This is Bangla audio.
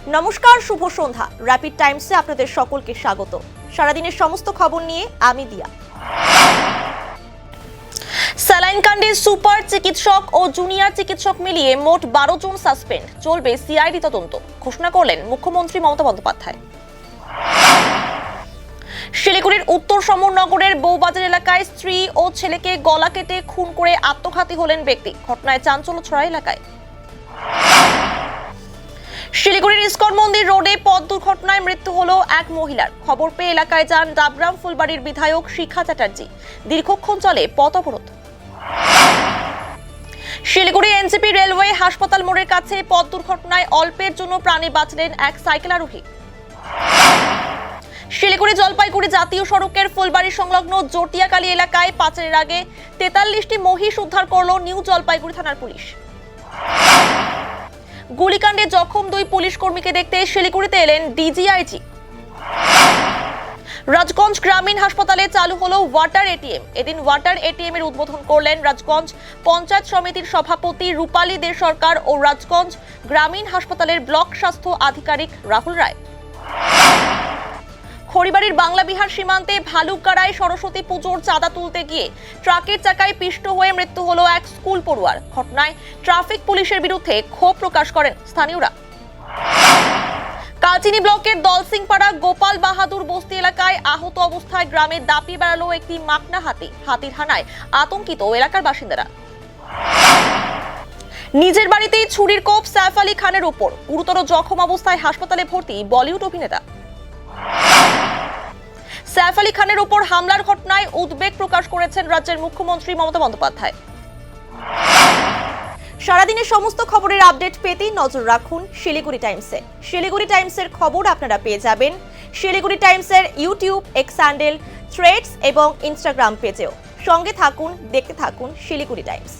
নমস্কার, শুভ সন্ধ্যা। র্যাপিড টাইমসে আপনাদের সকলকে স্বাগত। সারাদিনের সমস্ত খবর নিয়ে আমি দিয়া। স্যালাইন কাণ্ডে সুপার চিকিৎসক ও জুনিয়র চিকিৎসক মিলিয়ে মোট 12 জন সাসপেন্ড। চলবে সিআইডি তদন্ত, ঘোষণা করলেন মুখ্যমন্ত্রী মমতা বন্দ্যোপাধ্যায়। শিলিগুড়ির উত্তর সমরনগরের বউবাজার এলাকায় স্ত্রী ও ছেলেকে গলা কেটে খুন করে আত্মঘাতী হলেন ব্যক্তি। ঘটনায় চাঞ্চল্য ছড়ায় এলাকায়। শিলিগুড়ির ইস্কন মন্দির রোডে পথ দুর্ঘটনায় মৃত্যু হলো এক মহিলার। খবর পেয়ে এলাকায় যান ডাবগ্রাম ফুলবাড়ির বিধায়ক শিখা চ্যাটার্জি। দীর্ঘক্ষণ চলে পথ অবরোধ। শিলিগুড়ি এনজেপি রেলওয়ে হাসপাতাল মোড়ের কাছে পথ দুর্ঘটনায় অল্পের জন্য প্রাণে বাঁচলেন এক সাইকেল আরোহী। শিলিগুড়ি জলপাইগুড়ি জাতীয় সড়কের ফুলবাড়ি সংলগ্ন জটিয়াকালী এলাকায় পাচারের আগে 43টি মহিষ উদ্ধার করল নিউ জলপাইগুড়ি থানার পুলিশ। গুলিকাণ্ডে জখম 2 পুলিশ কর্মীকে দেখতে শিলিগুড়িতে এলেন ডিজিআইজি। রাজগঞ্জ গ্রামীণ হাসপাতালে চালু হলো ওয়াটার এটিএম। এদিন ওয়াটার এটিএম এর উদ্বোধন করলেন রাজগঞ্জ পঞ্চায়েত সমিতির সভাপতি রূপালী দে সরকার ও রাজগঞ্জ গ্রামীণ হাসপাতালের ব্লক স্বাস্থ্য আধিকারিক রাহুল রায়। খড়িবাড়ির বাংলা বিহার সীমান্তে ভালুকগাড়ায় সরস্বতী পুজোর চাঁদা তুলতে গিয়ে ট্রাকের চাকায় পিষ্ট হয়ে মৃত্যু হলো এক স্কুল পড়ুয়ার। ঘটনায় ট্রাফিক পুলিশের বিরুদ্ধে ক্ষোভ প্রকাশ করেন স্থানীয়রা। কালচিনি ব্লকের দলসিংপাড়া গোপাল বাহাদুর বস্তি এলাকায় আহত অবস্থায় গ্রামে দাপিয়ে বেড়ালো একটি মাকনা হাতি। হাতির হানায় আতঙ্কিত এলাকার বাসিন্দারা। নিজের বাড়িতেই ছুরির কোপ সাইফ আলী খানের উপর। গুরুতর জখম অবস্থায় হাসপাতালে ভর্তি বলিউড অভিনেতা। সাইফ আলী খানের উপর হামলার ঘটনায় উদ্বেগ প্রকাশ করেছেন রাজ্যের মুখ্যমন্ত্রী মমতা বন্দ্যোপাধ্যায়। সারাদিনের সমস্ত খবরের আপডেট পেতে নজর রাখুন শিলিগুড়ি টাইমসে। শিলিগুড়ি টাইমসের খবর আপনারা পেয়ে যাবেন শিলিগুড়ি টাইমসের ইউটিউব, এক্স হ্যান্ডেল, থ্রেডস এবং ইনস্টাগ্রাম পেজেও। সঙ্গে থাকুন, দেখতে থাকুন শিলিগুড়ি টাইমস।